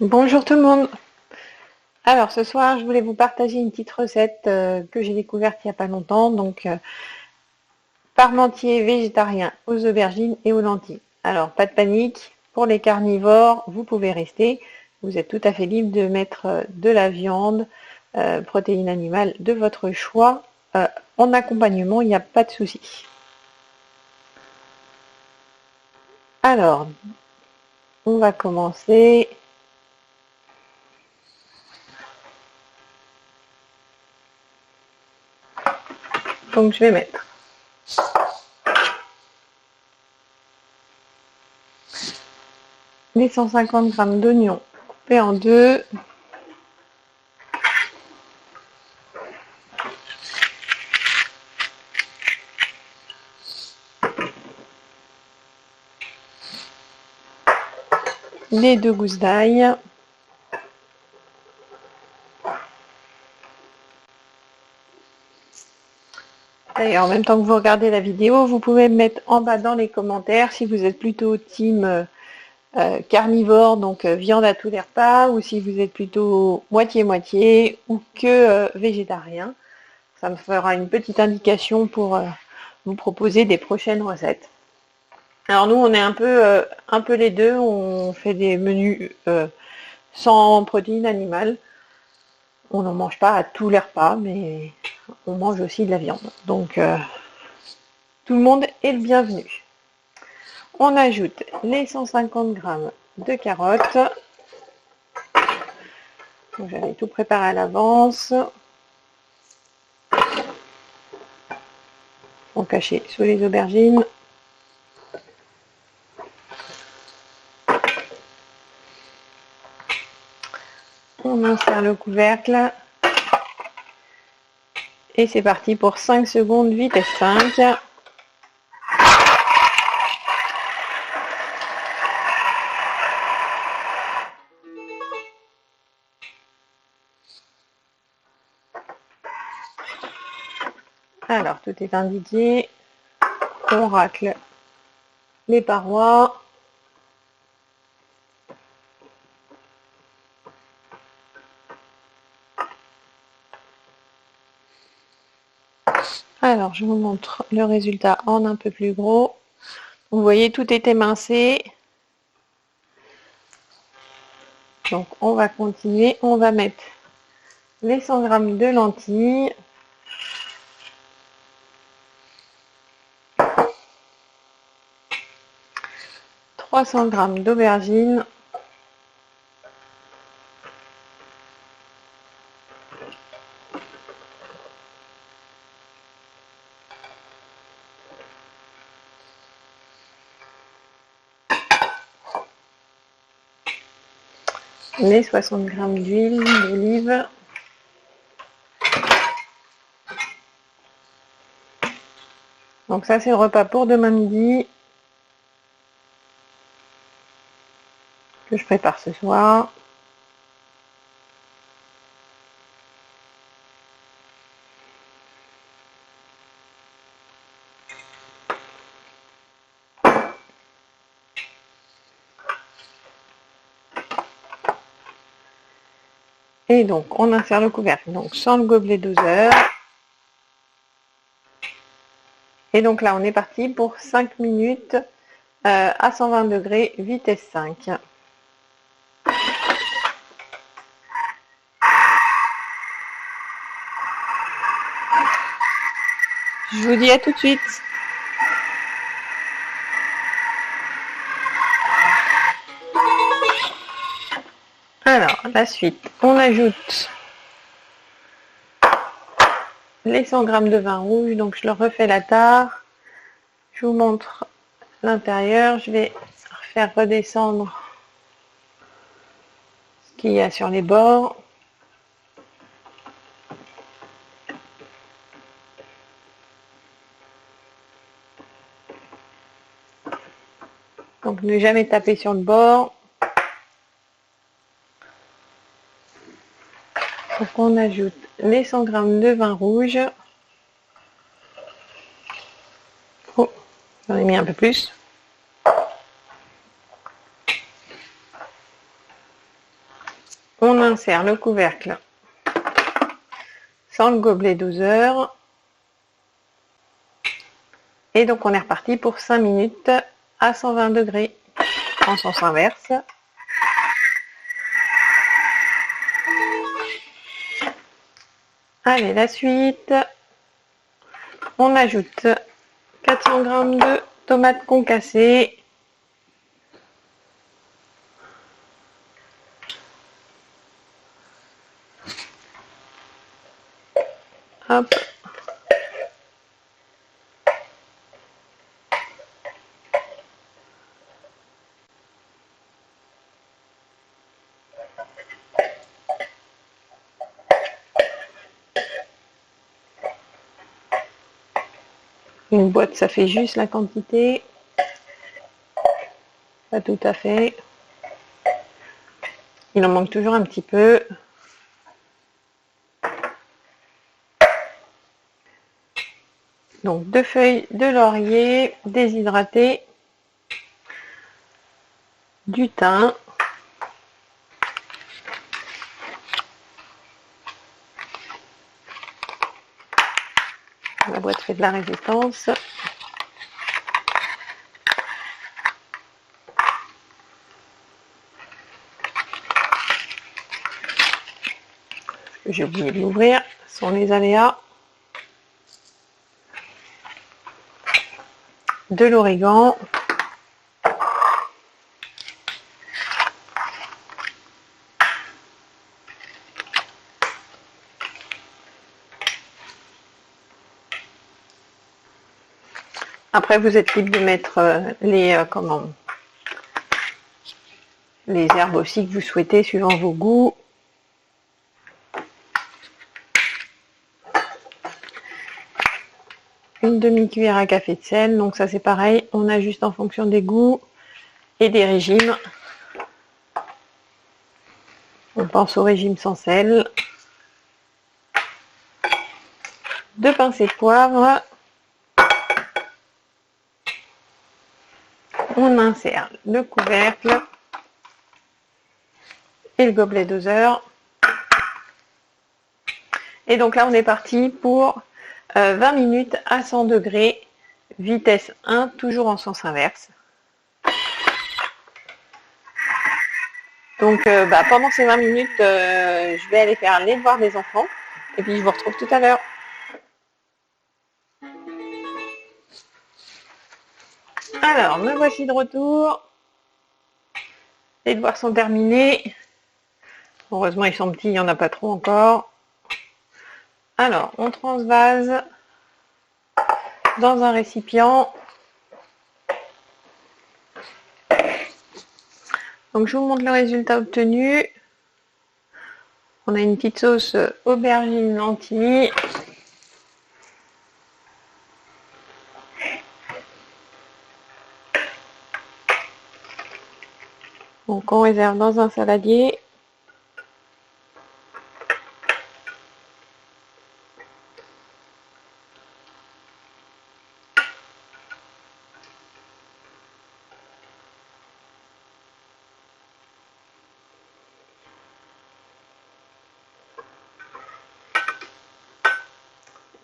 Bonjour tout le monde. Alors ce soir, je voulais vous partager une petite recette que j'ai découverte il n'y a pas longtemps. Donc parmentier végétarien aux aubergines et aux lentilles. Alors pas de panique, pour les carnivores, vous pouvez rester. Vous êtes tout à fait libre de mettre de la viande, protéines animales de votre choix. En accompagnement, il n'y a pas de souci. Alors, on va commencer. Donc je vais mettre les 150 g d'oignons coupés en deux, les 2 gousses d'ail, d'ailleurs en même temps que vous regardez la vidéo, vous pouvez me mettre en bas dans les commentaires si vous êtes plutôt team carnivore, donc viande à tous les repas, ou si vous êtes plutôt moitié-moitié ou que végétarien. Ça me fera une petite indication pour vous proposer des prochaines recettes. Alors nous, on est un peu les deux, on fait des menus sans protéines animales. On n'en mange pas à tous les repas, mais on mange aussi de la viande. Donc tout le monde est le bienvenu. On ajoute les 150 g de carottes. J'avais tout préparé à l'avance. On cachait sous les aubergines. On insère le couvercle. Et c'est parti pour 5 secondes, vitesse 5. Alors, tout est indiqué. On racle les parois. Alors, je vous montre le résultat en un peu plus gros. Vous voyez, tout est émincé. Donc, on va continuer. On va mettre les 100 g de lentilles. 300 g d'aubergines. Les 60 g d'huile d'olive. Donc ça, c'est le repas pour demain midi que je prépare ce soir. Et donc, on insère le couvercle donc sans le gobelet doseur. Et donc là, on est parti pour 5 minutes à 120 degrés, vitesse 5. Je vous dis à tout de suite. Alors, la suite, on ajoute les 100 g de vin rouge. Donc, je leur refais la tare. Je vous montre l'intérieur. Je vais faire redescendre ce qu'il y a sur les bords. Donc, ne jamais taper sur le bord. Donc, on ajoute les 100 g de vin rouge. Oh, j'en ai mis un peu plus. On insère le couvercle sans le gobelet doseur. Et donc on est reparti pour 5 minutes à 120 degrés en sens inverse. Allez, la suite. On ajoute 400 g de tomates concassées. Hop. Une boîte, ça fait juste la quantité. Pas tout à fait. Il en manque toujours un petit peu. Donc 2 feuilles de laurier déshydratées, du thym, la boîte fait de la résistance, j'ai oublié de l'ouvrir, ce sont les aléas, de l'origan, après vous êtes libre de mettre les herbes aussi que vous souhaitez suivant vos goûts. Une demi-cuillère à café de sel, donc ça c'est pareil, on ajuste en fonction des goûts et des régimes. On pense au régime sans sel. 2 pincées de poivre. On insère le couvercle et le gobelet doseur. Et donc là, on est parti pour 20 minutes à 100 degrés, vitesse 1, toujours en sens inverse. Donc pendant ces 20 minutes, je vais aller faire les devoirs des enfants. Et puis je vous retrouve tout à l'heure. Alors, me voici de retour. Les devoirs sont terminés. Heureusement, ils sont petits, il n'y en a pas trop encore. Alors, on transvase dans un récipient. Donc, je vous montre le résultat obtenu. On a une petite sauce aubergine lentilles. Donc, on réserve dans un saladier.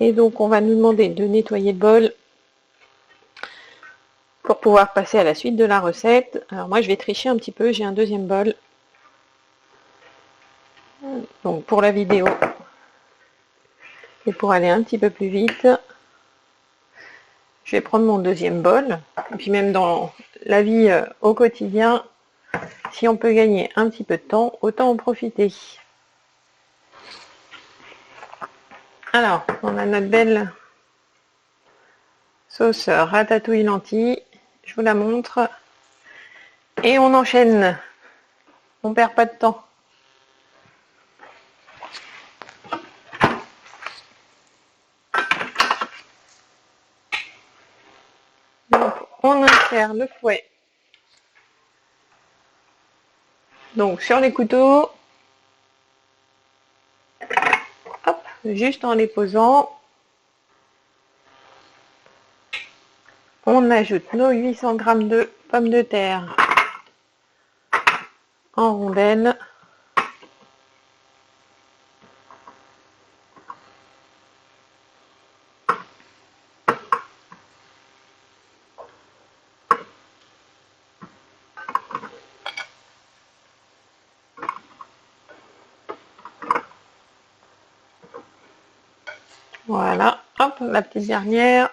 Et donc, on va nous demander de nettoyer le bol pour pouvoir passer à la suite de la recette. Alors moi, je vais tricher un petit peu, j'ai un deuxième bol. Donc, pour la vidéo et pour aller un petit peu plus vite, je vais prendre mon deuxième bol. Et puis même dans la vie au quotidien, si on peut gagner un petit peu de temps, autant en profiter. Alors, on a notre belle sauce ratatouille lentilles. Je vous la montre. Et on enchaîne. On perd pas de temps. Donc, on insère le fouet. Donc, sur les couteaux. Hop, juste en les posant. On ajoute nos 800 g de pommes de terre en rondelles. Voilà, hop, la petite dernière.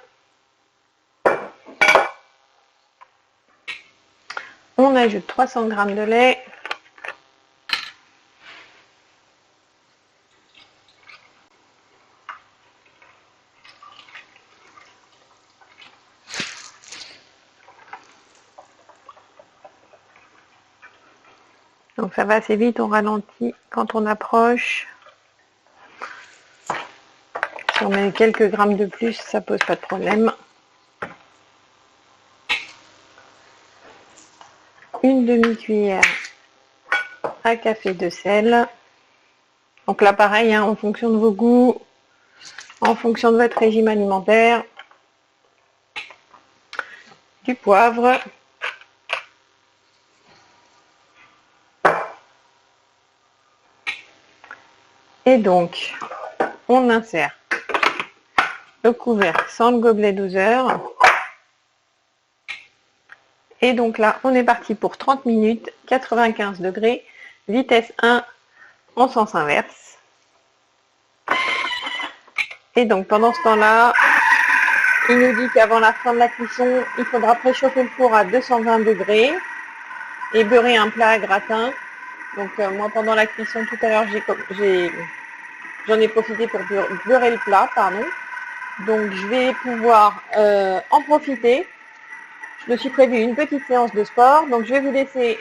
On ajoute 300 g de lait. Donc ça va assez vite, on ralentit quand on approche. Si on met quelques grammes de plus, ça pose pas de problème. Une demi-cuillère à café de sel. Donc là pareil, hein, en fonction de vos goûts, en fonction de votre régime alimentaire. Du poivre. Et donc, on insère le couvercle sans le gobelet doseur. Et donc là, on est parti pour 30 minutes, 95 degrés, vitesse 1 en sens inverse. Et donc pendant ce temps-là, il nous dit qu'avant la fin de la cuisson, il faudra préchauffer le four à 220 degrés et beurrer un plat à gratin. Donc moi pendant la cuisson tout à l'heure, j'en ai profité pour beurrer le plat, pardon. Donc je vais pouvoir en profiter. Je me suis prévu une petite séance de sport, donc je vais vous laisser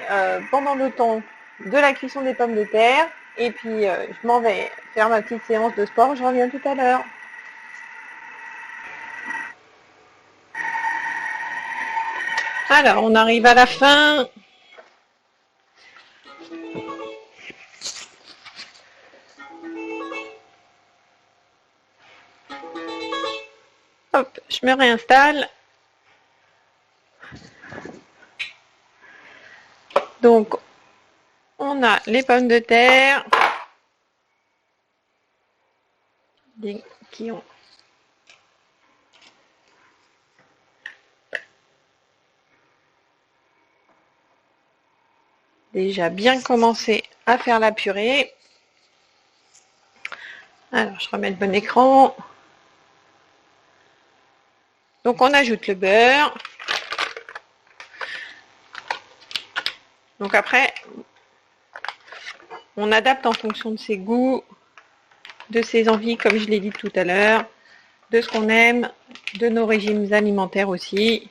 pendant le temps de la cuisson des pommes de terre, et puis je m'en vais faire ma petite séance de sport, je reviens tout à l'heure. Alors, on arrive à la fin. Hop, je me réinstalle. Donc, on a les pommes de terre qui ont déjà bien commencé à faire la purée. Alors, je remets le bon écran. Donc, on ajoute le beurre. Donc après, on adapte en fonction de ses goûts, de ses envies, comme je l'ai dit tout à l'heure, de ce qu'on aime, de nos régimes alimentaires aussi.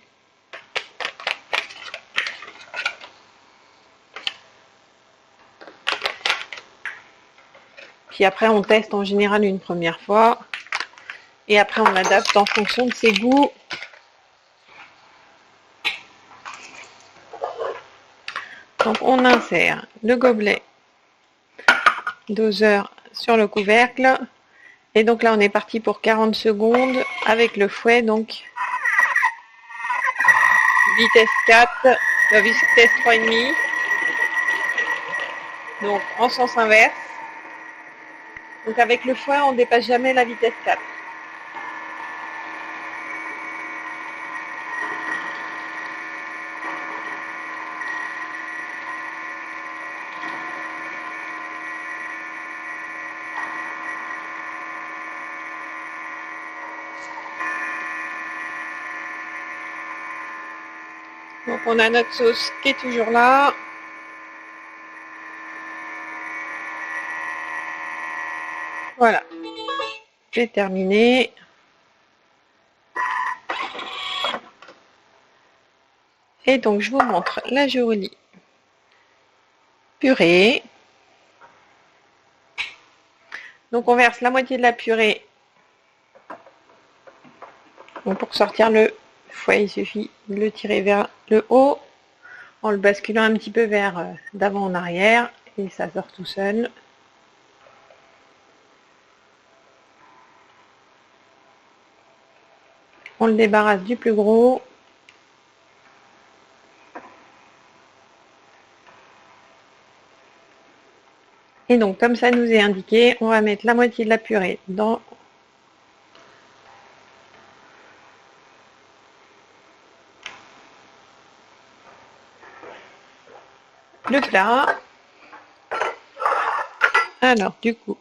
Puis après, on teste en général une première fois. Et après, on adapte en fonction de ses goûts. Donc, on insère le gobelet doseur sur le couvercle. Et donc là, on est parti pour 40 secondes avec le fouet. Donc, vitesse 4, vitesse 3,5. Donc, en sens inverse. Donc, avec le fouet, on ne dépasse jamais la vitesse 4. Donc on a notre sauce qui est toujours là. Voilà. J'ai terminé. Et donc je vous montre la jolie purée. Donc on verse la moitié de la purée. Donc pour sortir le fouet, il suffit de le tirer vers le haut en le basculant un petit peu vers d'avant en arrière et ça sort tout seul. On le débarrasse du plus gros. Et donc comme ça nous est indiqué, on va mettre la moitié de la purée dans le plat. Alors du coup,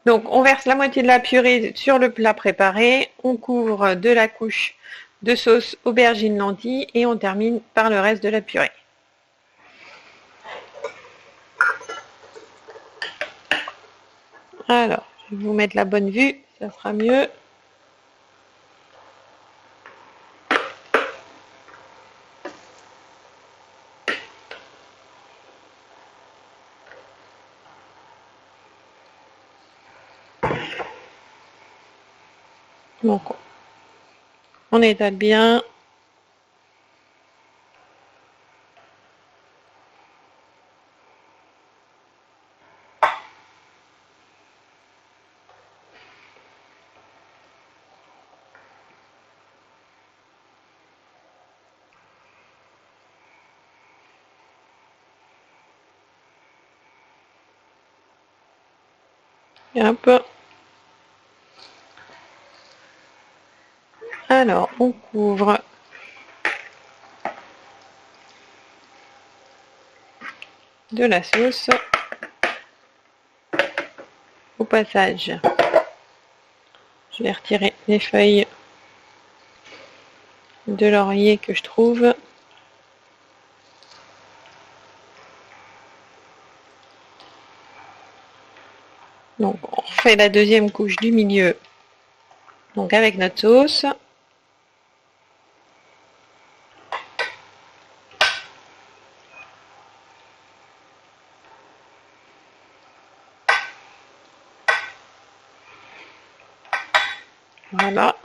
Donc on verse la moitié de la purée sur le plat préparé, on couvre de la couche de sauce aubergine lentilles et on termine par le reste de la purée. Alors, je vais vous mettre la bonne vue, ça sera mieux. Donc, on étale bien. Et hop. Alors, on couvre de la sauce. Au passage, je vais retirer les feuilles de laurier que je trouve. Donc, on fait la deuxième couche du milieu, donc avec notre sauce. Voilà.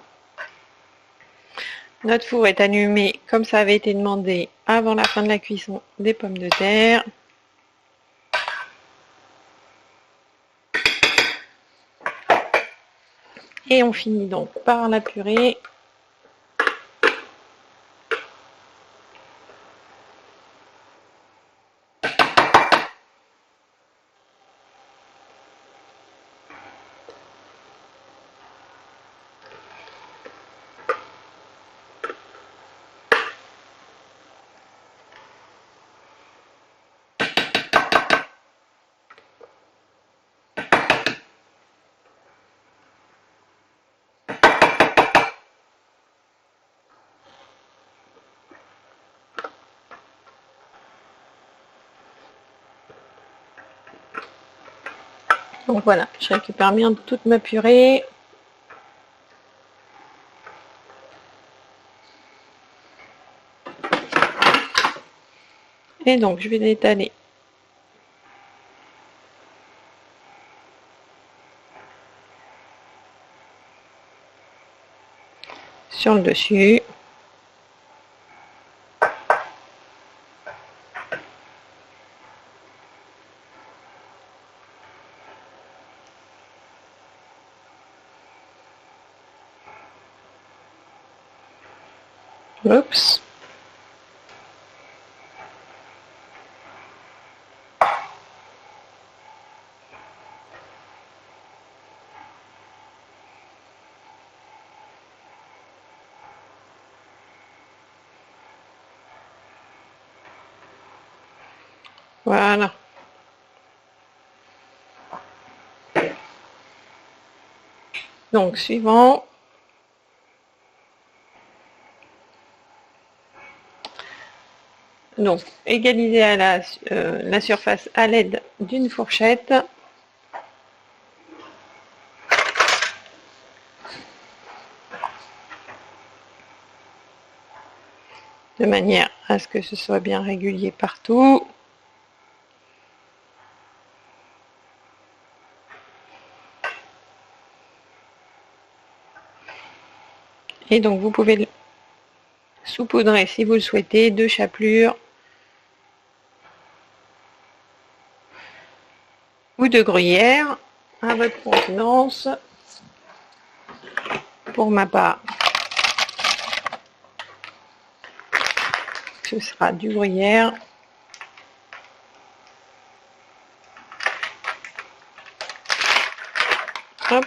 Notre four est allumé comme ça avait été demandé avant la fin de la cuisson des pommes de terre. Et on finit donc par la purée. Donc voilà, je récupère bien toute ma purée. Et donc je vais l'étaler sur le dessus. Oups. Voilà. Donc suivant. Donc égaliser à la surface à l'aide d'une fourchette. De manière à ce que ce soit bien régulier partout. Et donc vous pouvez saupoudrer si vous le souhaitez de chapelure ou de gruyère à votre contenance. Pour ma part, ce sera du gruyère. Hop.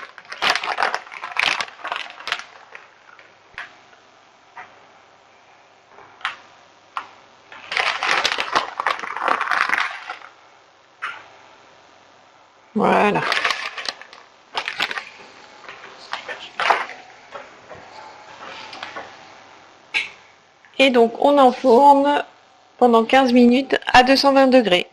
Voilà. Et donc on enfourne pendant 15 minutes à 220 degrés.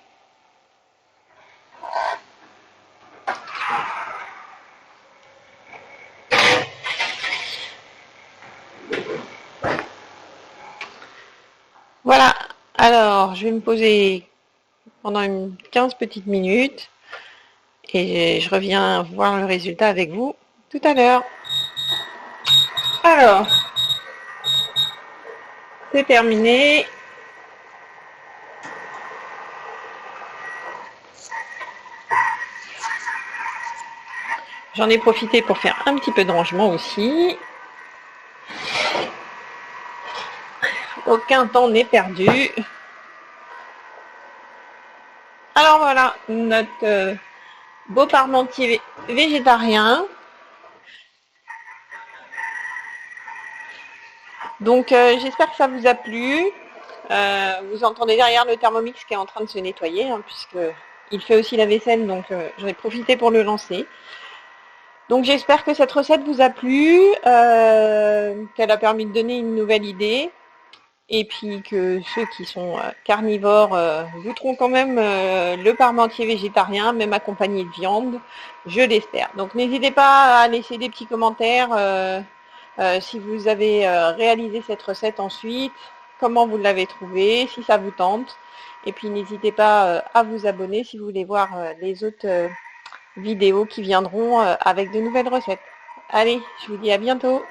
Voilà, alors je vais me poser pendant 15 petites minutes et je reviens voir le résultat avec vous tout à l'heure. Alors, c'est terminé. J'en ai profité pour faire un petit peu de rangement aussi. Aucun temps n'est perdu. Alors voilà, notre beau parmentier végétarien. Donc j'espère que ça vous a plu. Vous entendez derrière le Thermomix qui est en train de se nettoyer, hein, puisqu'il fait aussi la vaisselle, donc j'en ai profité pour le lancer. Donc j'espère que cette recette vous a plu, qu'elle a permis de donner une nouvelle idée. Et puis que ceux qui sont carnivores goûteront quand même le parmentier végétarien, même accompagné de viande, je l'espère. Donc n'hésitez pas à laisser des petits commentaires si vous avez réalisé cette recette ensuite, comment vous l'avez trouvée, si ça vous tente. Et puis n'hésitez pas à vous abonner si vous voulez voir les autres vidéos qui viendront avec de nouvelles recettes. Allez, je vous dis à bientôt.